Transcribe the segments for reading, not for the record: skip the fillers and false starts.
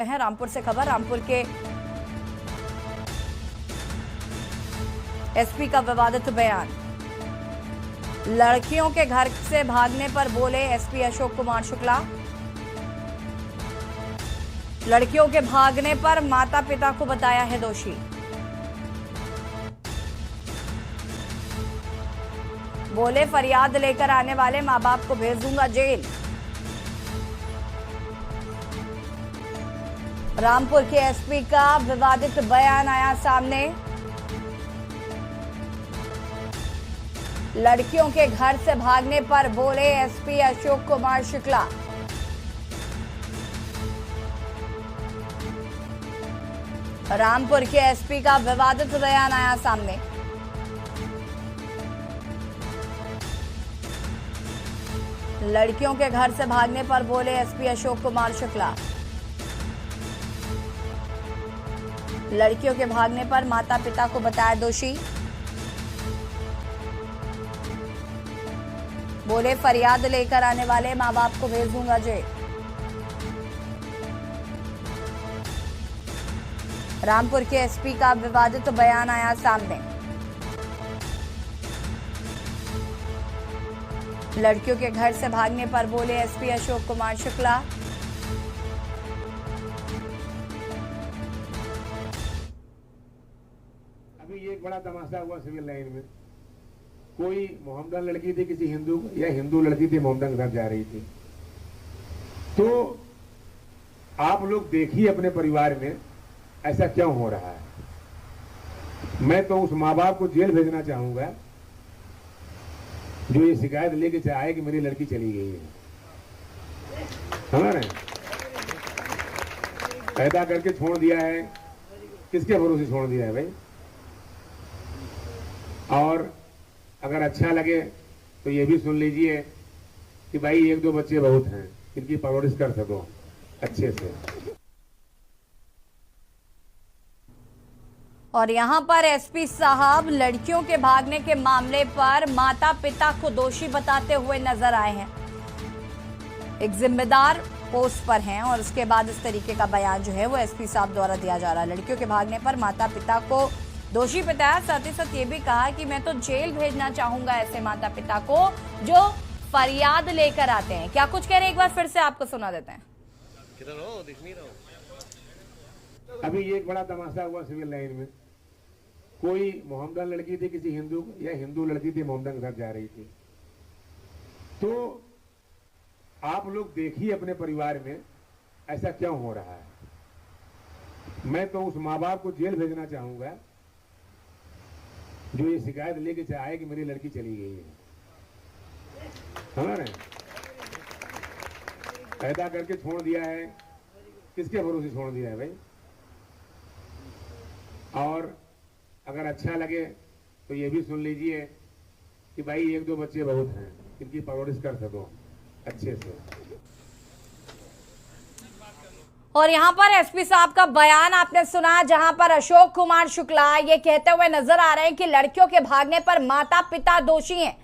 है रामपुर से खबर। रामपुर के एसपी का विवादित बयान। लड़कियों के घर से भागने पर बोले एसपी अशोक कुमार शुक्ला। लड़कियों के भागने पर माता पिता को बताया है दोषी। बोले फरियाद लेकर आने वाले मां बाप को भेज दूंगा जेल। रामपुर के एसपी का विवादित बयान आया सामने। लड़कियों के घर से भागने पर बोले एसपी अशोक कुमार शुक्ला। रामपुर के एसपी का विवादित बयान आया सामने। लड़कियों के घर से भागने पर बोले एसपी अशोक कुमार शुक्ला। लड़कियों के भागने पर माता पिता को बताया दोषी। बोले फरियाद लेकर आने वाले मां बाप को भेज दूंगा जेल। रामपुर के एसपी का विवादित बयान आया सामने। लड़कियों के घर से भागने पर बोले एसपी अशोक कुमार शुक्ला। अभी एक बड़ा तमाशा हुआ सिविल लाइन में। कोई मोहम्मदन लड़की थी किसी हिंदू या हिंदू लड़की थी मोहम्मदन घर जा रही थी। तो आप लोग देखिए अपने परिवार में ऐसा क्यों हो रहा है। मैं तो उस माँ बाप को जेल भेजना चाहूंगा जो ये शिकायत लेके आए कि मेरी लड़की चली गई है। समझ रहे? पैदा करके छोड़ दिया है, किसके भरोसे छोड़ दिया है भाई। और अगर अच्छा लगे तो ये भी सुन लीजिए कि भाई एक दो बच्चे बहुत हैं, इनकी परवरिश कर सको अच्छे से। और यहां पर एसपी साहब लड़कियों के भागने के मामले पर माता पिता को दोषी बताते हुए नजर आए हैं। एक जिम्मेदार पोस्ट पर हैं और उसके बाद इस तरीके का बयान जो है वो एसपी साहब द्वारा दिया जा रहा है। लड़कियों के भागने पर माता पिता को दोषी बताया। साथ ही साथ ये भी कहा कि मैं तो जेल भेजना चाहूंगा ऐसे माता पिता को जो फरियाद लेकर आते हैं। क्या कुछ कह रहे हैं, एक बार फिर से आपको सुना देते हैं। किधर हो, दिख नहीं रहा। अभी एक बड़ा तमाशा हुआ सिविल लाइन में। कोई मोहम्मदन लड़की थी किसी हिंदू या हिंदू लड़की थी मोहम्मदन घर जा रही थी। तो आप लोग देखिए अपने परिवार में ऐसा क्यों हो रहा है। मैं तो उस माँ बाप को जेल भेजना चाहूंगा जो ये शिकायत लेके आए कि मेरी लड़की चली गई है। समझ रहे? पैदा करके छोड़ दिया है, किसके भरोसे छोड़ दिया है भाई। और अगर अच्छा लगे तो ये भी सुन लीजिए कि भाई एक दो बच्चे बहुत हैं, इनकी परवरिश कर सको अच्छे से। और यहां पर एसपी साहब का बयान आपने सुना, जहां पर अशोक कुमार शुक्ला ये कहते हुए नजर आ रहे हैं कि लड़कियों के भागने पर माता पिता दोषी हैं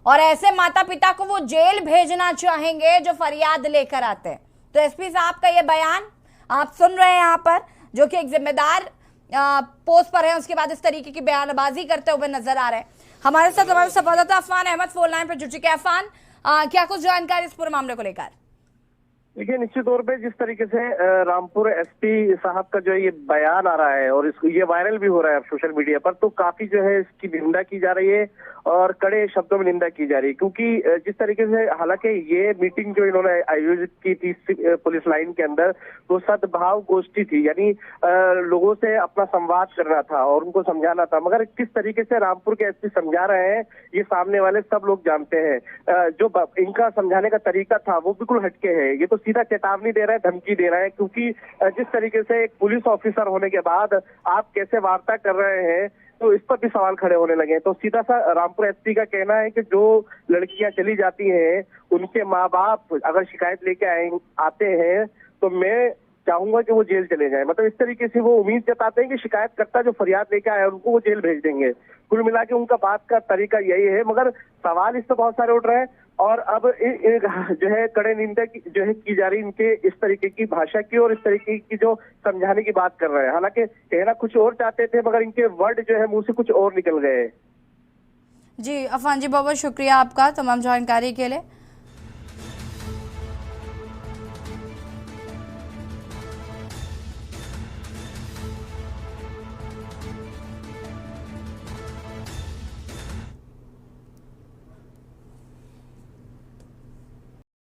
और ऐसे माता पिता को वो जेल भेजना चाहेंगे जो फरियाद लेकर आते हैं। तो एसपी साहब का ये बयान आप सुन रहे हैं यहाँ पर, जो कि एक जिम्मेदार पोस्ट पर है। उसके बाद इस तरीके की बयानबाजी करते हुए नजर आ रहे हैं। हमारे साथ हमारे संवाददाता अफान अहमद फोन लाइन पर जुड़ चुके हैं। अफान, क्या कुछ जानकारी इस पूरे मामले को लेकर? देखिए, निश्चित तौर पे जिस तरीके से रामपुर एसपी साहब का जो है ये बयान आ रहा है और इसको ये वायरल भी हो रहा है सोशल मीडिया पर, तो काफी जो है इसकी निंदा की जा रही है और कड़े शब्दों में निंदा की जा रही है। क्योंकि जिस तरीके से, हालांकि ये मीटिंग जो इन्होंने आयोजित की थी पुलिस लाइन के अंदर, तो सद्भाव गोष्ठी थी, यानी लोगों से अपना संवाद करना था और उनको समझाना था। मगर किस तरीके से रामपुर के एसपी समझा रहे हैं ये सामने वाले सब लोग जानते हैं। जो इनका समझाने का तरीका था वो बिल्कुल हटके है। ये तो सीधा चेतावनी दे रहा है, धमकी दे रहा है। क्योंकि जिस तरीके से एक पुलिस ऑफिसर होने के बाद आप कैसे वार्ता कर रहे हैं, तो इस पर भी सवाल खड़े होने लगे हैं। तो सीधा सा रामपुर एसपी का कहना है कि जो लड़कियां चली जाती हैं उनके माँ बाप अगर शिकायत लेके आते हैं तो मैं चाहूंगा कि वो जेल चले जाए। मतलब इस तरीके से वो उम्मीद जताते हैं कि शिकायतकर्ता जो फरियाद लेके आया उनको वो जेल भेज देंगे। कुल मिला के उनका बात का तरीका यही है। मगर सवाल इस पर बहुत सारे उठ रहे हैं। और अब जो है कड़े निंदा जो है की जा रही इनके इस तरीके की भाषा की और इस तरीके की जो समझाने की बात कर रहे हैं। हालांकि कहना कुछ और चाहते थे मगर इनके वर्ड जो है मुंह से कुछ और निकल गए। जी अफान जी, बहुत बहुत शुक्रिया आपका तमाम जानकारी के लिए।